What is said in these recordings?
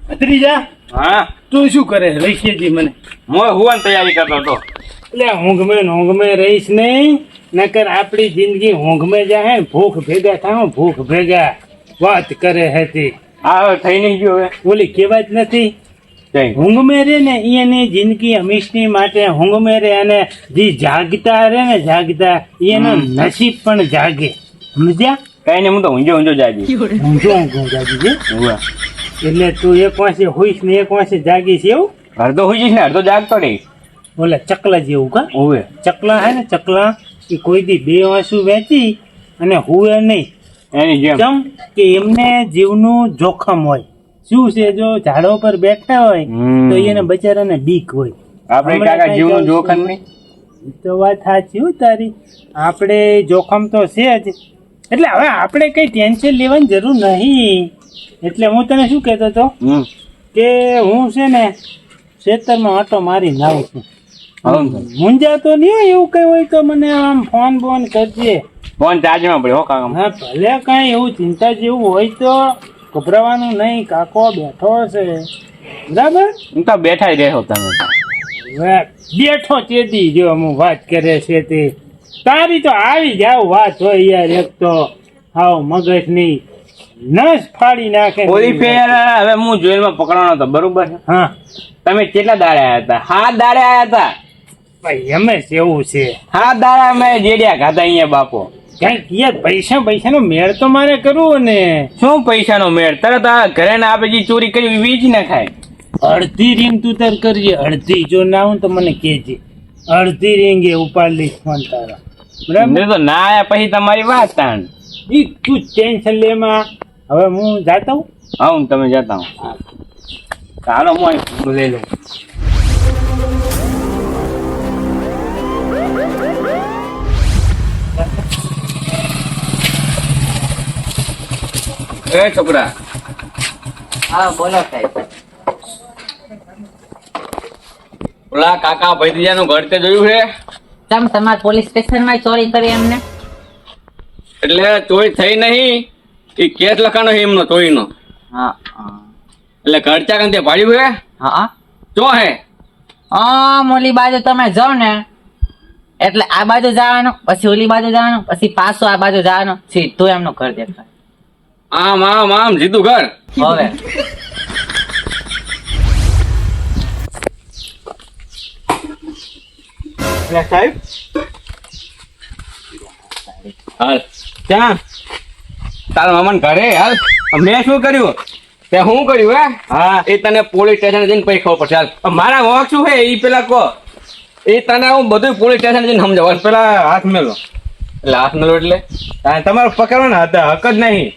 ભત્રીજા, હા તું શું કરે? રહીશજી મને હું હુવાની તૈયારી કરતો હતો. એટલે ઊંઘ में રહીશ નહીં, નકર આપણી જિંદગી ઊંઘ में જાહે. ભૂખ ભેગા થાવ, ભૂખ ભેગા વાત કરે હતી. હા થઈ નહીં ગયો હવે. ઓલી કહેવાત નથી, ઊંઘ में રે ને એની જિંદગી હંમેશની માટે ઊંઘ में રે, અને જે જાગતા રે ને જાગતા એનો નસીબ પણ જાગે. સમજ્યા? કઈ નહીં, હું તો ઊંઝો જાગી. ઊંઘો જાગી છે. એટલે તું એક વાંસે હોઈશ ને એક વાંસે જાગીશ એવું? અડધો હોઈ જઈશ ને અડધો જાગતો રહીશ. ઓલા ચકલા જેવું કા? હોવે. ચકલા હે ને, ચકલા એ કોઈ દી બે વાંસુ વેચી અને હુએ નહીં. એની જેમ કેમ કે એમને જીવનું જોખમ હોય. શું છે, જો ઝાડો પર બેઠા હોય તો એને બચારાને બીક હોય. આપણે કાકા જીવનું જોખમ નહીં. તો વાત સાચી હો તારી. આપણે જોખમ તો છે જ. એટલે હવે આપણે કઈ ટેન્શન લેવાની જરૂર નહીં. એટલે હું તને શું કહેતો હતો કે હું છે ને ખેતરમાં આંટો મારી નાઉં છું. મુંજાતો નહીં હોય, એવું કઈ હોય તો મને આમ ફોન બોન કરજે. ફોન ચાર્જમાં પડ્યો કાકા. હા ભલે કઈ એવું ચિંતા જેવું હોય તો ગભરાવાનું નહીં. કાકો બેઠો છે બરાબર. હું તો બેઠા જ રહ્યો તમે. બેઠો ચેતી જો હું વાત કરે છે તે તારી તો આવી જાવ વાત હોય યાર. એક તો હાવ મગજ ની નસ ફાડી નાખે. ઓલી ફેર હવે હું જેલમાં પકડવાનો હતો બરોબર. હા તમે કેટલા દાડે આવ્યા હતા? 7 દાડે આવ્યા હતા. ભાઈ અમે એવું છે, 7 દાડા મેં જેડ્યા ખાધા અહીંયા બાપો. કઈક યાર પૈસા નો મેળ તો મારે કરવો ને. શું પૈસાનો મેળ? તરત આ ઘરે ના આપે જે ચોરી કરી વીજ ના ખાય. અડધી રીંગ તું તાર કરજે. અડધી જો ના હું તો મને કહેજે. અડધી રીંગ એ ઉપાડ લઈશ ફોન તારા. બરાબર તો ના આયા પછી તમારી વાત તાણ. તું ટેન્શન લેમાં. હવે હું જાતા હું. હા તમે જતા હું. ચાલો હું લઈ લઉં. એ છોકરા. હા બોલો સાહેબ. ઓલા કાકા ભૈત્રીજા નું ઘર તે જોયું છે? તમે તમારા પોલીસ સ્ટેશન માં ચોરી કરી એમને? એટલે ચોરી થઈ નહીં, એ કેસ લખાનો છે એમનો ચોરીનો. હા એટલે ઘર ચા કંતે ભાડ્યું છે. હા ચો હે ઓલી બાજુ તમે જાઓ ને એટલે આ બાજુ જવાનું, પછી ઓલી બાજુ જવાનું, પછી પાછું આ બાજુ જવાનું, સીધું એમનું ઘર દેખાય. આમ આમ આમ સીધું ઘર. હવે સાહેબ હાલ ક્યાં? તારા મામા ઘરે હાલ. મેં શું કર્યું? તે શું કર્યું? હે હા, એ તને પોલીસ સ્ટેશન જઈને પછી ખબર પડશે. હાલ મારા વોક શું છે એ પેલા કહો. એ તને હું બધું પોલીસ સ્ટેશન જઈને સમજાવ. પેલા હાથ મેલો. એટલે હાથ મેલો એટલે તમારે પકડવાના હતા, હક જ નહીં.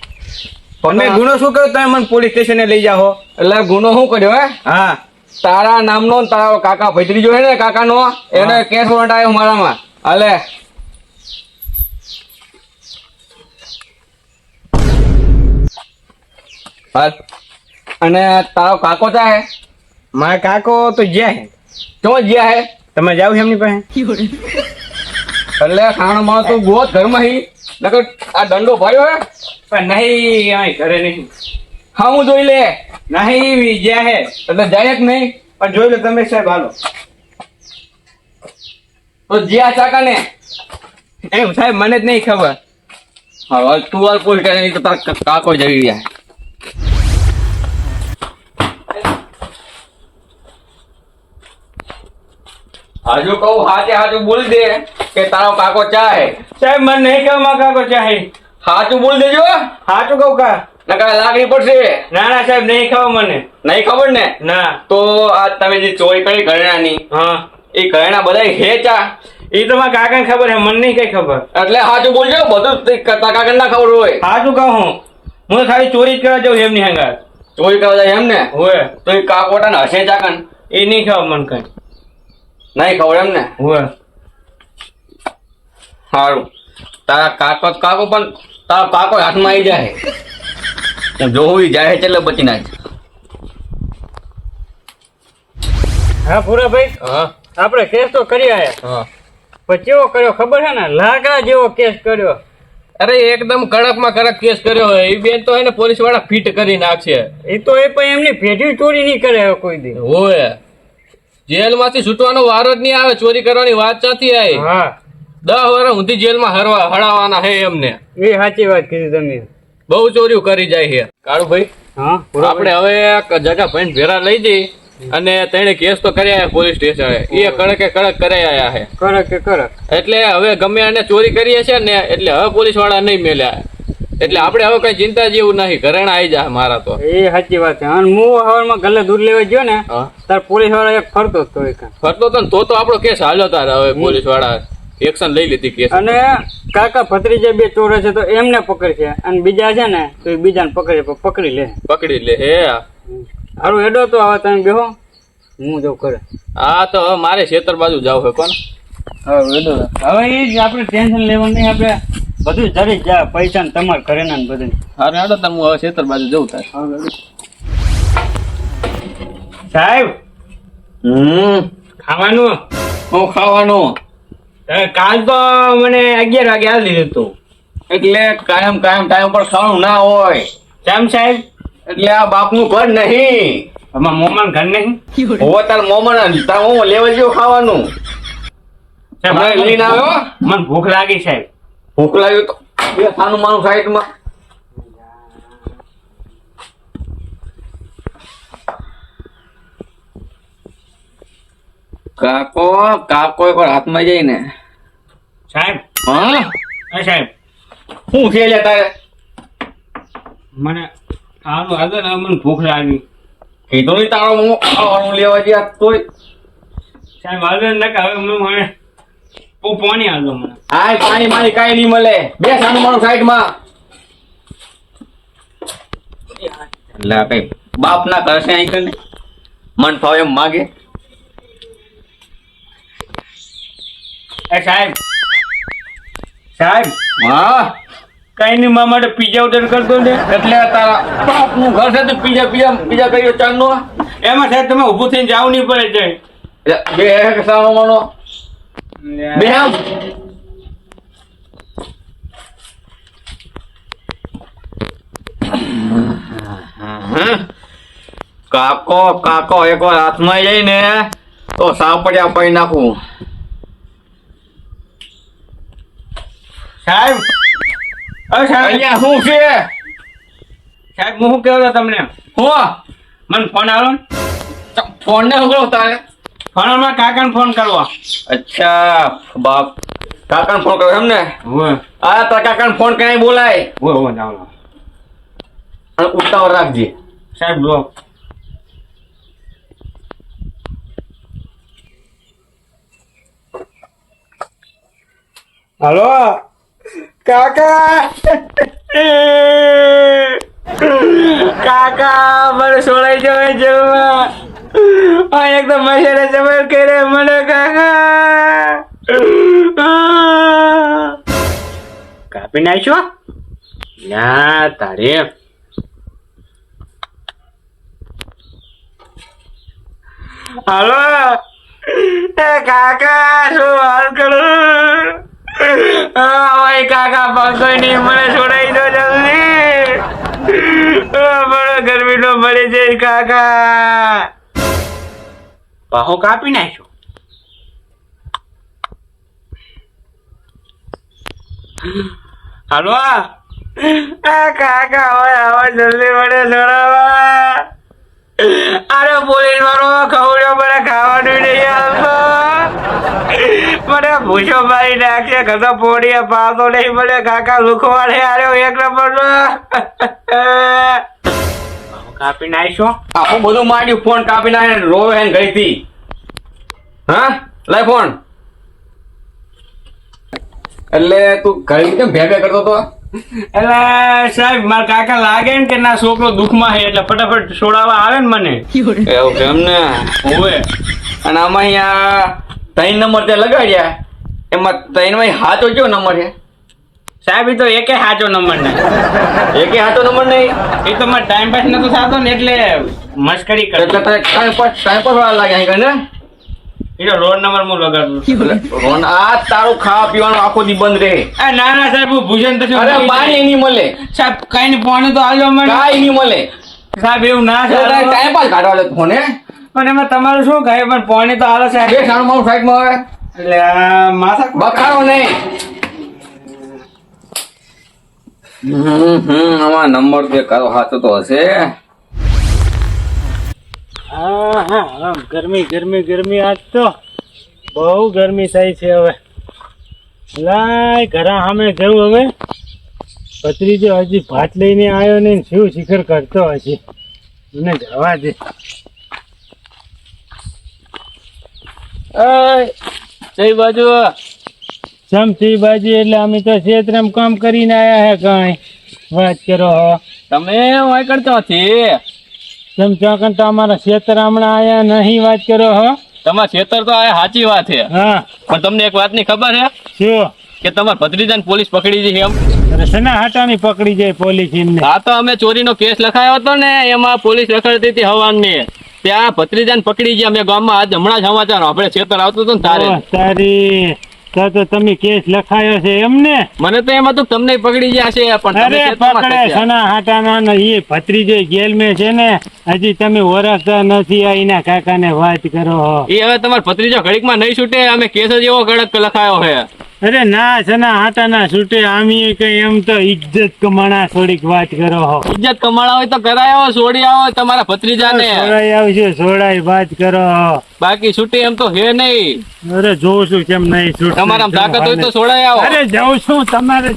તમે ગુનો શું કર્યો? તમે મને પોલીસ સ્ટેશને લઈ જાઓ. એટલે ગુનો શું કર્યો? હે હા, તારા નામનો તારા કાકા ભૈત્રીજો છે ને કાકાનો, એને કેસ વોરંટ આવ્યો મારામાં. હાલે હાલ. અને તારો કાકો ચાહે? મારા કાકો તો જ્યાં હે. તો જ્યાં હે તમે જાવ છો એમની પાસે? એટલે ખાણો માં તું ગોત ઘરમાં હી નકર આ દંડો ભર્યો હે પણ નહીં. અહીં ઘરે નહીં. હા હું જોઈ લે. નહીં જ્યાં હે એટલે જાય જ નહીં. પણ જોઈ લે તમે સાહેબ. હાલો તો જ્યાં ચાકા ને એમ સાહેબ મને જ નહીં ખબર. હા તું હાલ પોલીસ સ્ટેશન તો તારા કાકો જઈ રહ્યા. હજુ કહું હાચું બોલી દે કે તારો કાકો ચાહે. સાહેબ મને નહીં કહો મારા કાકો ચાહે. હાચું બોલી દેજો. સાચું કહું કા? નકા લાગણી પડશે. ના ના સાહેબ નહીં ખાવ મને. નહીં ખબર ને? ના. તો આ તમે જે ચોરી કરી ઘરેણાની, હા એ ઘરેણા બધા હેચા. એ તો મારા કાકાને ખબર છે, મને નહીં કઈ ખબર. એટલે હાચું બોલજો. બધું કાકા ના ખબર હોય. સાચું કહું હું ખાલી ચોરી જ કરવા જાઉં એમની હંગાર. ચોરી કરવા જાય એમ ને? હોય તો એ કાકોટા ને હસે ચાકન એ નહીં ખાવ મને કઈ. નહીં ખબર એમ ને? હોય સારું. તારા કાકો પણ તારા કાકો હાથમાં આવી જાય. જોવી જાય એટલે બચી નાખ. હા ભૂરાભાઈ, હા આપણે કેસ તો કરી આયા, હા. પણ કેવો કર્યો ખબર છે ને? લાકડા જેવો કેસ કર્યો. અરે એકદમ કડક માં કડક કેસ કર્યો. એ બેન તો એને પોલીસ વાળા ફિટ કરી નાખશે. એ તો એ પણ એમની પેઢી ચોરી નહીં કરે હવે કોઈ દી. હોય જેલ માંથી છૂટવાનો વારો જ નહીં આવે. ચોરી કરવાની વાત નથી આવી. હા, 10 વર્ષ સુધી જેલમાં હડાવવાના હે એમને. એ સાચી વાત કીધી તમે. બહુ ચોરીઓ કરી જાય છે કાળુભાઈ. હા આપણે હવે એક જગા ભાઈ ભેરા લઈ જઈ અને તેને કેસ તો કરી આયા પોલીસ સ્ટેશન. એ કડકે કડક કરી આયા છે. કડક કે કડક. એટલે હવે ગમે એને ચોરી કરીએ છે ને એટલે હવે પોલીસ વાળા નહીં મેલ્યા. એટલે આપણે હવે કઈ ચિંતા જેવું નહીં. ઘરેણા આવી જાય મારા તો. એ સાચી વાત છે. અને હું હવારમાં ગલ્લે દૂધ લેવા ગયો ને, હા. તાર પોલીસ વાળા એક ફરતો હતો એક. ફરતો તો ને તો આપણો કેસ હાલ્યો તાર. હવે પોલીસ વાળા એક્શન લઈ લીધી કેસ. અને કાકા ભત્રીજા બે ચોર છે તો એમને પકડશે, અને બીજા છે ને તો એ બીજાને પકડી લે. પકડી લે હે. હારું હેડો તો હવે તમે બેહો, હું જઉં કરે. હા તો હવે મારે ખેતર બાજુ જાવ છે કોણ. હવે એ જ આપણે ટેન્શન લેવાનું નહીં. આપણે બધું જરી જા, પૈસા ને તમારે ઘરે ના બધું. હા હેડો તમે હવે ખેતર બાજુ જવું તાર. સાહેબ ખાવાનું હું ખાવાનું કાલ તો મને 11 વાગે આવી દીધું હતું. એટલે કાયમ ટાઈમ પર ખાવાનું ના હોય. કેમ સાહેબ? એટલે આ બાપનું ઘર નહીં. અમારા મોમાન ઘર નહીં. હોવે તાર મોમાં તાર મોમાં લેવા જેવું ખાવાનું. સાહેબ, લઈને આવ્યો. મને ભૂખ લાગી સાહેબ. ભૂખ લાગ્યું તો બે ખાનું માનું સાઈડમાં. કાકો એકવાર હાથમાં જઈ ને. સાહેબ હા સાહેબ શું છે લે તારે? મને ખાવાનું આગળ ને મને ભૂખ લાગી. કીધું નહીં તારો હું ખાવાનું લેવા ગયા તોય. સાહેબ આગળ ન કે હવે મને પાણી આગળ મને. હા પાણી મારી કાંઈ નહીં મળે. બે ખાનું માનું સાઈડમાં. એટલે કઈ બાપ ના કરશે અહીં કને મન ફાવે એમ માગે. સાહેબ સાહેબ હા કઈ નહીં મારા માટે પીઝા ઓર્ડર કરતો ને. એટલે તારા બાપ નું ઘર છે તો પીઝા કર્યો ચાર નો. એમાં સાહેબ તમે ઊભું થઈને જાવ નહીં પડે છે. બે સાનો માનો બે આમ. કાકો એકવાર હાથમાં જાય ને તો સાપડિયા પડી નાખું. સાહેબ સાહેબ અહીંયા શું છે? સાહેબ હું શું કહેતો તમને? હું મને ફોન આવ્યો ને. ફોન ને ઉગડો તારે. ફોન માં કાકાને ફોન કરવા. અચ્છા બાપ કાકાને ફોન કર્યો એમ ને? હોય આ તારા કાકાને ફોન કરીને બોલાય હોય જાવ અને ઉતાવળ રાખજે. સાહેબ જો હલો કાકા કાકા મને સોળાઈ જવાય જેલમાં. એકદમ મસાલે જબર કરે મને કાકા. કાપી નાખ્યો ના તારે. હાલો કાકા શું હાલ કરું? ભાઈ કાકા પકડ નહીં મને છોડાઈ દો જલ્દી. મને ગરમી નો મળી જાય કાકા. પાહો કાપી નાખ્યો. હાલો કાકા હવે જલ્દી મને છોડાવા. અરે પોલીસ વાળો ખવડ્યો મને ખાવાનું નહીં આવતો. મને ભૂસો મારી નાખે કદો પોડીએ પાતો નહીં મળે કાકા લુખવાડે આર્યો એક નંબર નો. કાપી નાખ્યો. આખું બધું માંડ્યું ફોન કાપી નાખે રોવે હે ગઈ થી. હા લાય ફોન. એટલે તું ઘરે કેમ ભેગા કરતો તો? એટલે સાહેબ મારા કાકા લાગે ને કે ના છોકરો દુઃખમાં છે એટલે ફટાફટ છોડાવવા આવે ને મને. એવું કેમ ને? હોવે અને આમાં અહીંયા 3 નંબર તે લગાડ્યા એમાં 3 માં હાચો કયો નંબર છે? સાહેબ એ તો એકે સાચો નંબર નહીં. એકે હાચો નંબર નહીં. એ તો મારે ટાઈમ પાસ નતો થતો ને એટલે મસ્કરી એટલે કરતો. તારે ટાઈમ પાસ વાળા લાગે અહીં કને. એનો રોડ નંબર હું લગાડું. આ તારું ખાવા પીવાનું આખો દી બંધ રહે. ના ના સાહેબ હું ભૂષણ તો અરે પાણી નહીં મળે, સાહેબ કઈ ને પાણી તો આજો મને કાંઈ નહીં મળે. સાહેબ એવું ના ટાઈમ પાસ કાઢવા લે ફોન હે. પણ એમાં તમારું શું કહે પણ પાણી તો આલો સાહેબ. બે સારું મારું સાઈડમાં આવે એટલે આ માથા બખાડો નહીં. આમાં નંબર બે કરો હાથો તો હશે. હા હા ગરમી ગરમી ગરમી આજ તો બહુ ગરમી થાય છે. હવે લાય ઘરા સામે જવું. હવે ભત્રીજો હજી ભાત લઈને આવ્યો ને શું શિખર કરતો હશે, મને જવા દે. જઈ બાજુ સમથી બાજી એટલે અમે તો ક્ષેત્રમાં કામ કરીને આયા હે. કઈ વાત કરો હો તમે વાય કરતો નથી. તેમ ચોકન તો અમારા ક્ષેત્ર હમણાં આયા નહીં. વાત કરો હો. તમારા ખેતર તો આ સાચી વાત છે, હા પણ તમને એક વાતની ખબર છે શું? કે તમારા ભત્રીજાને પોલીસ પકડી છે એમ? અરે શેના હાટાની પકડી જાય પોલીસ એમને? હા તો અમે ચોરીનો કેસ લખાયો હતો ને, એમાં પોલીસ રખડતી હતી હવારની. ત્યાં ભત્રીજાને પકડી ગયા. અમે ગામમાં આજ હમણાં જ સમાચાર આપણે ખેતર આવતું હતું ને તારે. ઓહ, તારી તો તમે કેસ લખાયો છે એમ ને? મને તો એમ હતું કે તમને પકડી ગયા છે, પણ તમે અરે ખેતરમાં પકડે ફસ્યા. સના હાટાના ને એ ભત્રીજો જેલ में છે ને, હજી તમે ઓળખતા નથી. આ એના કાકાને વાત કરો હો. એ હવે તમારો ભત્રીજો ઘડીકમાં નહીં છૂટે. અમે કેસ જ એવો કડક લખાયો છે. અરે ના સના હાટાના છૂટે. આમી કઈ એમ તો ઇજ્જત કમાણા થોડીક વાત કરો હો. ઇજ્જત કમાણા હોય તો કરાયો, છોડી આવો તમારા ભત્રીજાને. સોડાઈ આવશે સોડાઈ વાત કરો હો. બાકી છૂટે એમ તો હે નહીં. અરે જોઉં છું કેમ નહીં છૂટતું. તમારા તાકાત હોય તો છોડાઈ આવો. અરે જાઉં છું. તમારે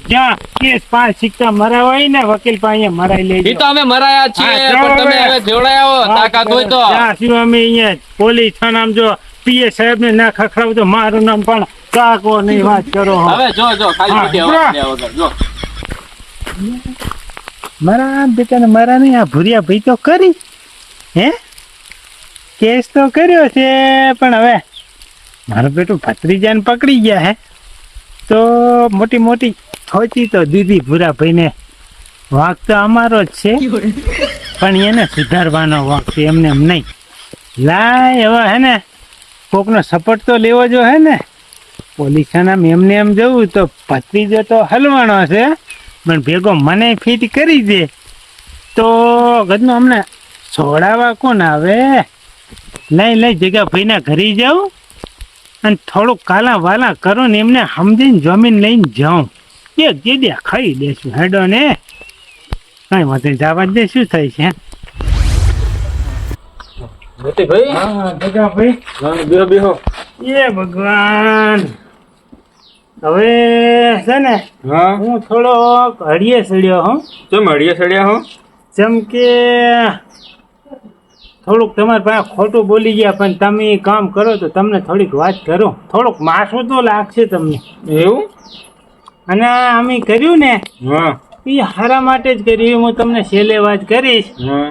જ્યાં કેસ 5 સિક્કા મરાવા હોય ને વકીલ પાસે મરાઈ એ લેજો. તો અમે મરાયા છીએ, હા, પણ તમે હવે. હવે જોડાઈ આવો તાકાત હોય તો. ત્યાં શું અમે અહીંયા પોલીસ થાનામાં જો પીએ સાહેબ ને ના ખખડાવ તો મારું નામ પણ કાકો નહીં. વાત કરો હો. હવે જો ખાલી હા, ખોટી ઉભરા. અવાજ લ્યા વગર જો. મારા બેટા ને મારા નહીં. આ ભૂરિયા ભાઈ તો કરી હે કેસ તો કર્યો છે, પણ હવે મારું બેટું ભત્રીજાને પકડી ગયા હે તો મોટી મોટી ખોચી તો દીધી ભૂરા ભાઈને. વાંક તો અમારો જ છે, પણ એને સુધારવાનો વાંક છે, એમને એમ નહીં. લાય હવે હે ને કોકનો સપોર્ટ તો લેવો જો હે ને. પોલીસના એમને એમ જવું તો ભત્રીજો તો હલવાનો છે, પણ ભેગો મને ફિટ કરી દે તો ગદનો અમને છોડાવવા કોણ આવે. લઈ જગ્યા ભાઈના ઘરે જાઉં અને થોડુંક કાલા વાલા કરો ને એમને સમજીને જમીન લઈને જાઉં. એક જે ખાઈ દેશું હેડો ને. કઈ વાંધો જવા દે. શું થાય છે એ ભગવાન. હવે છે ને હું થોડોક હળીએ સડ્યો હું. તો મળીએ સડ્યા હો. જેમ કે થોડુંક તમારી પાસે ખોટું બોલી ગયા, પણ તમે કામ કરો તો તમને થોડીક વાત કરો. થોડુંક માથું તો લાગશે તમને. એવું? અને અમે કર્યું ને હા એ હારા માટે જ કર્યું. હું તમને છેલ્લે વાત કરીશ, હા.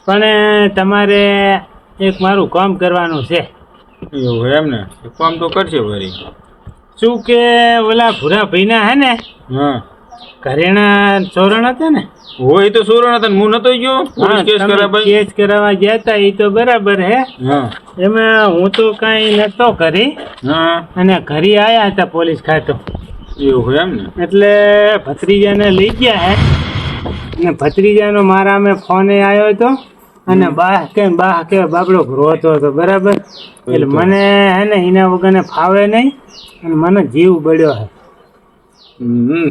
પણ તમારે એક મારું કામ કરવાનું છે. એવું એમ ને? કામ તો કરશે વળી. શું કે ઓલા ભૂરા ભાઈના હે ને હા. ઘરેણા ચોરણ હતા ને. હોય તો સુરણ હતા ને હું નતો ગયો. હા, પોલીસ કેસ તમે કરાવવા. કેસ કરાવવા ગયા હતા એ તો બરાબર હે. હા એમાં હું તો કઈ નતો કરી હા. અને ઘરે આયા હતા પોલીસ ખાતો. એવું એમ ને? એટલે ભત્રીજાને લઈ ગયા હે. અને ભત્રીજાનો મારા અમે ફોને આવ્યો હતો અને બાહ કે બાબડો રોતો હતો. બરાબર. એટલે મને હે ને એના વગરને ફાવે નહીં અને મને જીવ બળ્યો હે.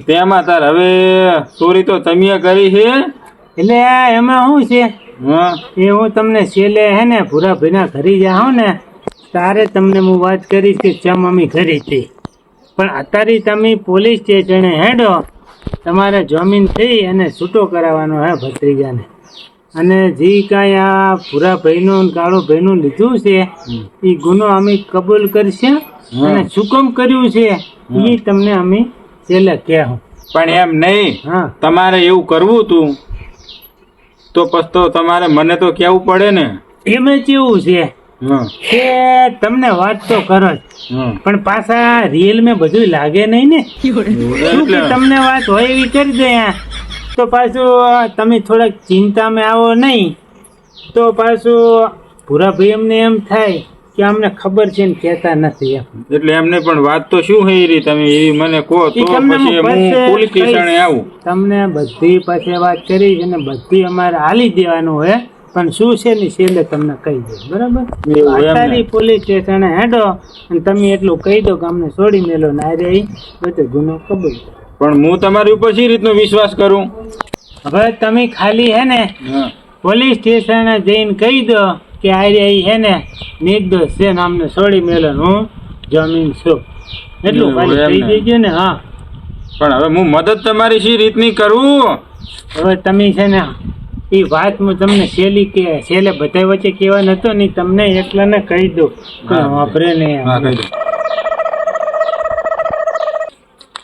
તેમાં તાર હવે ચોરી તો તમે કરી છે. એટલે એમાં શું છે હા એ હું તમને છેલ્લે હે ને ભૂરા ભાઈના ઘરે જાઉં ને તારે તમને હું વાત કરીશ કે ચમ અમે કરી હતી. પણ અત્યારે તમે પોલીસ સ્ટેશને હેડો. તમારે જમીન થઈ અને છૂટો કરાવવાનો હે ભત્રીજાને. અને જે કાંઈ આ ભૂરા ભાઈનું કાળો ભાઈનું લીધું છે એ ગુનો અમે કબૂલ કરશે અને શું કામ કર્યું છે એ તમને અમે છેલ્લે કહેવું. પણ એમ નહીં, હા તમારે એવું કરવું તું તો પછી તો તમારે મને તો કેવું પડે ને. એમાં કેવું છે હા કે તમને વાત તો કરો જ, હા. પણ પાછા રિયલ માં બધું લાગે નહીં ને. શું કે તમને વાત હોય એવી કરી દે તો પાછું તમે થોડાક ચિંતામાં આવો નહીં તો પાછું પૂરા ભાઈ એમને એમ થાય કે અમને ખબર છે ને કહેતા નથી એમ. એટલે એમને પણ વાત તો શું હે રી તમે એવી મને કહો તો ઈ તમને પછી હું પછી પોલીસ સ્ટેશને આવું. તમને બધી પાસે વાત કરી અને બધી અમારે હાલી દેવાનું હોય, પણ શું છે ને છેલ્લે તમને કહી દે, બરાબર? એવું એમ ને? અત્યારે પોલીસ સ્ટેશને હેડો અને તમે એટલું કહી દો કે અમને છોડી મેલો ને આ રહી બધો ગુનો કબૂલ. પણ હું તમારી ઉપર શી રીતનો વિશ્વાસ કરું? હવે તમે ખાલી હે ને હા. પોલીસ સ્ટેશને જઈને કહી દો કે આ રહી હે ને નિર્દોષ છે ને અમને છોડી મેલો ને હું જમીન છું, એટલું એવું ખાલી એમ કહી ને? દેજો ને. હા, પણ હવે હું મદદ તમારી શી રીતની કરું? હવે તમે છે ને એ વાત હું તમને છેલ્લે બધા વચ્ચે કહેવા નતો ને તમને એકલાને કહી દઉં કે હા. વાપરે ને હા, કહી દો.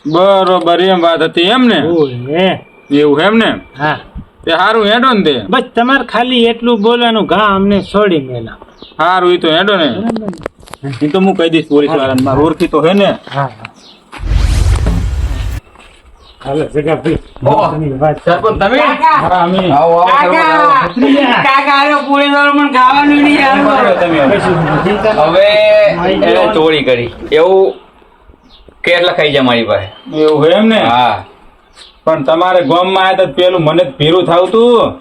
બરોબર, એમ વાત હતી એમ ને? એવું એમ ને? હા, તે સારું હેડો ને તે. બસ તમારે ખાલી એટલું બોલવાનું ઘા અમને છોડી મેલા. સારું, એ તો હેડો ને. એ તો હું કહી દઈશ પોલીસ વાળાને, મારું ઓળખી તો હે ને. હા, હાલો જગાભાઈ, ઓહ. તમે વાત સરપંચ તમે હા, અમે આવો કાકા આરો પોલીસ વાળો મને ખાવાનું નહીં આલો. તમે હવે. હવે એને ચોરી કરી એવું કેસ લખાઈ જાય મારી પાસે. એવું એમ ને? હા, પણ તમારે ગામમાં આયા તો પેલું મને જ ભેરું થાવતું.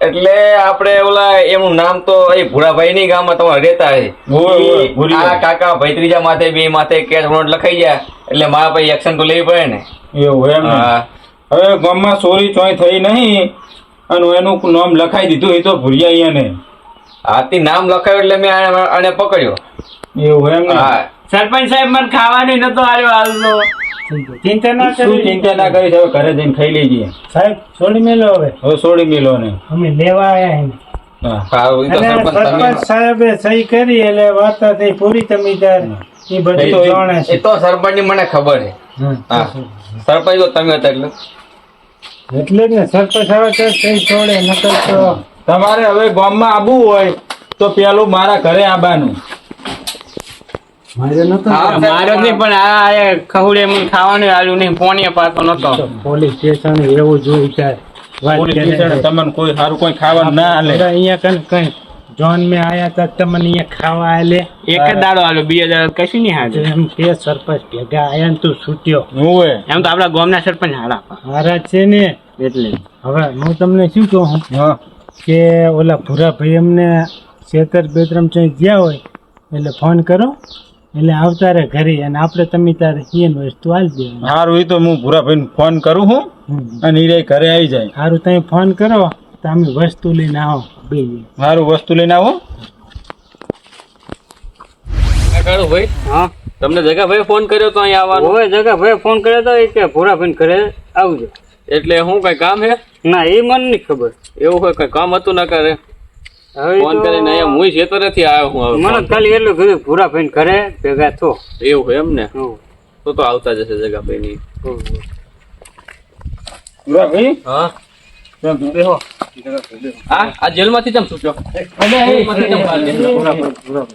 એટલે આપણે ઓલા એમનું નામ તો એ ભૂરાભાઈ ની ગામમાં તમારે રહેતા છે. ઓય, ઓય, ઈ ભૂરીભાઈ. આ કાકા ભૈત્રીજા માથે બે માથે કેસ નોટ લખાઈ જાય એટલે મારા પાસે એક્શન તો લેવી પડે ને. એવું એમ ને? હા, હવે ગામમાં ચોરી ચોય થઈ નહીં અને એનું નામ લખાઈ દીધું, એ તો ભૂરિયા અહીંયા હાથી નામ લખાયું એટલે મેં આને પકડ્યો. એવું એમ ને? હા, સરપંચ સાહેબ મને ખાવાની નતો આવ્યો હાલનો. ચિંતા ના શું કરી ચિંતા ના કરીશ, હવે ઘરે જઈને ખાઈ લેજે. સાહેબ, છોડી મેલો હવે હવે છોડી મેલો ને. અમે લેવા આયા હે. હા. સારું, ઈ તો અને સરપંચ તમે સરપંચ સાહેબે સહી કરી એટલે વાર્તા થઈ પૂરી. તમે તાર એ બધું એ તો- જાણે એ છે. તો સરપંચ ની મને ખબર છે. હા, સરપંચ તો તમે હતા એટલે એટલે જ ને સરપંચ આવે તો સહી છોડે, નકર તો તમારે હવે ગામમાં આવવું હોય તો પેલું મારા ઘરે આવવાનું. મારે નતો હા, મારો જ નહીં પણ આ ખવડે મને ખાવાનું આલ્યું નહીં, પોણીએ પાતો નતો. પોલીસ સ્ટેશન એવું જોઈ જાય વાત પોલીસ કરે. સ્ટેશને તમને કોઈ સારું કોઈ ખાવાનું ના હાલે. હવે અહીંયા કઈ જોન મેં આયા તા તમને અહીંયા ખાવા આલે એક જ દાડો આલ્યો, 2000 કશું નહીં હાજર. એમ કે સરપંચ ભેગા આયા ને તું છૂટ્યો. હોવે. એમ તો આપડા ગામના સરપંચ હારા મારા છે ને એટલે હવે હું તમને શું કહું હા. કે ઓલા ભૂરાભાઈ અમને છેતર બેતરમ ચોઈ ગયા હોય એટલે ફોન કરો એટલે આવતા રહે ઘરે અને આપણે તમે તારે એની વસ્તુ આલી દેવાની. સારું, એ તો હું ભૂરાભાઈને ફોન કરું હું અને ઈ ઘરે આવી જાય. સારું, તમે ફોન કરો તો અમે વસ્તુ લઈને આવો બે. સારું, વસ્તુ લઈને આવો. ભાઈ. હા, તમને જગા ભાઈ ફોન કર્યો તો અહીંયા આવવાનું? હવે જગા ભાઈ ફોન કર્યો તો કે ભૂરાભાઈ ઘરે આવજો. એટલે હું કઈ કામ હે? ના એ મને નહીં ખબર. એવું હોય કઈ કામ હતું ના કરે હવે ફોન કરીને અહીંયા હું ખેતરેથી આવ્યો હું હવે. મને ખાલી એટલું કીધું ભૂરાભાઈ ઘરે ભેગા થો. એવું હોય એમ ને? હમ. તો આવતા જશે જગા ભાઈ ની. ભૂરાભાઈ, હા, તમે બેહો. આ જેલમાંથી કેમ છૂટ્યો? જેલમાંથી કેમ બહાર નીકળ્યો?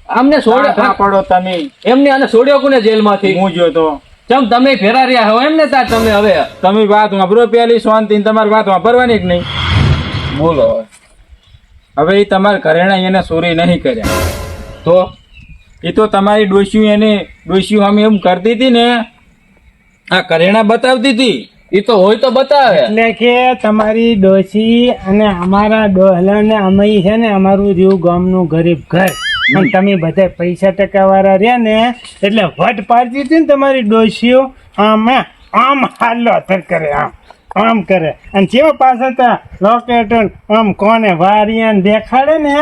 આમને છોડ્યો ના પડો તમે. એમને આને છોડ્યો કોને જેલમાંથી? હું જો તો ચમ તમે ફેરા રહ્યા હો એમ ને તાર તમે હવે તમે વાત વાપરો પેલી શાંતિ, તમારી વાત વાપરવાની કે નહીં? બોલો હવે. હવે એ તમારા ઘરેણા એને ચોરી નહીં કર્યા તો એ તો તમારી ડોશીઓ અમે એમ કરતી હતી ને, આ ઘરેણા બતાવતી હતી. ઈ તો હોય તો બતાવે. એટલે કે તમારી ડોશી અને અમારા ડોહલા ને અમે છે ને અમારું રહ્યું ગામનું ગરીબ ઘર અને તમે બધા પૈસા ટકા વાળા રહ્યા ને એટલે વટ પાડતી હતી ને તમારી ડોશીઓ આમ હાલો અધર કરે આમ કરે અને જેવો પાછા તા લોકેટ આમ કોને વારિયાને દેખાડે ને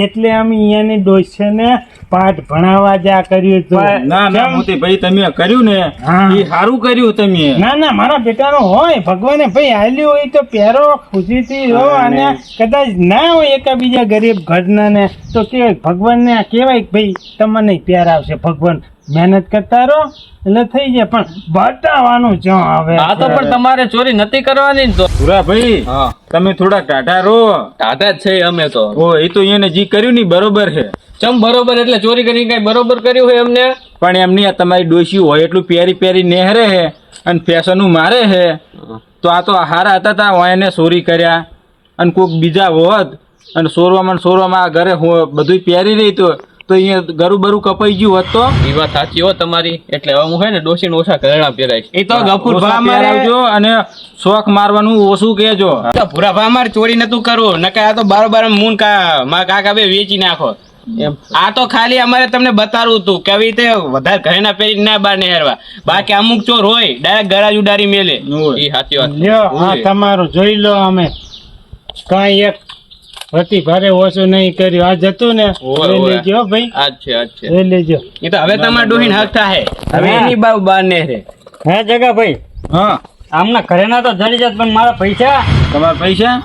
એટલે અમે અહીંયાની ડોશીને પાઠ ભણાવવા જા કર્યું હતું. ના ના મોતીભાઈ, તમે કર્યું ને હા. એ સારું કર્યું તમે. ના ના મારા બેટાનો હોય ભગવાને ભાઈ આલ્યું હોય તો પહેરો ખુશીથી રહો અને કદાચ ના હોય એકાબીજા ગરીબ ઘરના ને તો કેવાય ભગવાનને કહેવાય કે ભાઈ તમને પ્યાર આવશે. ભગવાન મહેનત કરતા રહો એટલે થઈ જાય પણ બતાવવાનું જો હવે આ તો પણ તમારે ચોરી નથી કરવાની ને તો. ભૂરાભાઈ, હા, તમે થોડા ટાઢા રહો. દાદા જ છે અમે તો. ઓ એ તો એને જે કર્યું ને ઈ બરોબર છે, ચમ બરોબર એટલે ચોરી કરી કઈ બરોબર કર્યું હોય એમને? પણ એમની આ તમારી ડોશી હોય એટલું પ્યારી નેહરે હે અને ફેશનું મારે હે તો આ તો હારા હતા તા એને ચોરી કર્યા અને કોઈક બીજા હોત અને સોરવામાં આ ઘરે બધું પ્યારી રહી તો તો અહીંયા ગરું બરું કપાઈ ગયું હોત તો એ વાત સાચી હો તમારી. એટલે હવે હું હે ને ડોશીને ઓછા ઘરેણા પહેરાઈશ. એ તો ગફુર ઓછા ભા મારે પહેરાવજો અને શોખ મારવાનું ઓછું કહેજો. તો ભૂરા ભા મારે ચોરી નતું કરવું, નકર આ તો બારોબાર મૂન મારા કાકા બે વેચી નાખો. આ તો ખાલી અમારે તમને બતાડવું હતું કે આવી રીતે વધારે ઘરેણા પહેરી ના બહાર નહેરવા. બાકી અમુક ચોર હોય ડાયરેક્ટ ગરાજ ઉડાડી મેલે. એ સાચી વાત. લ્યો આ તમારું જોઈ લો, અમે કઈ એક વતી ભારે ઓછું નહીં કર્યું. આ જતું ને લઈ લેજો હો ભાઈ, આજ છે આજ છે. લઈ લેજો. એ તો હવે તમારે ડોહીને હક થાય. હવે એની બાવ બહાર નહેરે. હે જગા ભાઈ, હા આમના ઘરેના તો જડી જાત, પણ મારા પૈસા તમારા પૈસા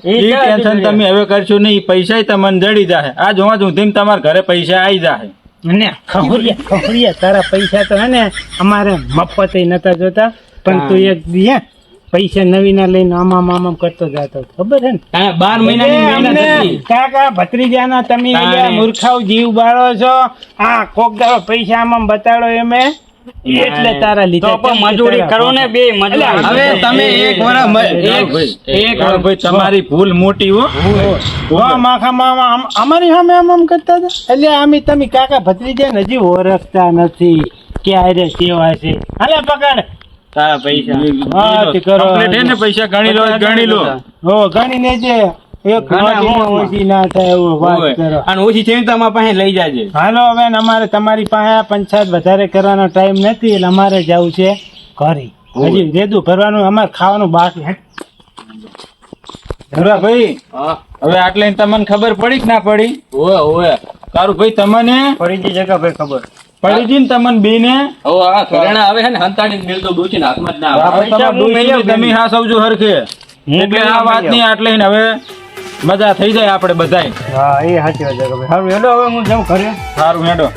એ એ ક્યાં ટેન્શન જડી તમે હવે કરશો નહીં. પૈસા તમને જડી જાય. આ જોવા સુધી તમારા ઘરે પૈસા આવી જાય. અને ખબરિયા તારા પૈસા તો હે ને અમારે મફત નતા જોતા, પણ તું એક દી હે પૈસા નવી ના લઈને આમામ કરતો જતો, ખબર હે ને? 12 મહિનાની મહેનત અમને હતી. કાકા ભત્રીજાના તમે તારે. અહીંયા મૂર્ખાઓ જીવ બાળો છો. આ કોક દાડો પૈસા આમાં બતાડો એમે, એટલે તારા લીધે તો પણ મજૂરી કરો ને બે મજૂરી. હવે તમે એક ભાઈ તમારી ભૂલ મોટી હો. વાહ માખા મામા અમારી સામે આમ કરતા હતા. એટલે અમે તમે કાકા ભત્રીજા હજી ઓળખતા નથી કે આરે કેવા છે. હાલે પકડ તારા પૈસા. વાત કરો. Complete હે ને પૈસા ગણી લો ગણી લો. હો ગણી લેજે, એક નોટમાં ઓછી ના થાય એવું વાત કરો. અને ઓછી છે તો અમારા પાસે લઈ જાજે. હાલો હવે ને અમારે તમારી પાસે પંચાયત વધારે કરવાનો ટાઈમ નથી, એટલે અમારે જવું છે ઘરે. હજી રેદું ભરવાનું, અમારે ખાવાનું બાકી. ભાઈ હવે આટલે તમને ખબર પડી કે ના પડી? તારું ભાઈ તમને પડી ગઈ જગા ભાઈ ખબર. પડી ગઈ ને તમને બે ને? હવે આ ઘરેણા આવે છે ને હંતાડીને મેલતો ડોશીને હાથમાં જ ના આવે. તમે હા સૌજો હરખે. એટલે આ વાત નહીં આટલે ને હવે મજા થઈ જાય આપણે બધાય. હા એ સાચી વાત જગા ભાઈ. સારું હેડો હવે હું જાઉં ઘરે. સારું હેડો.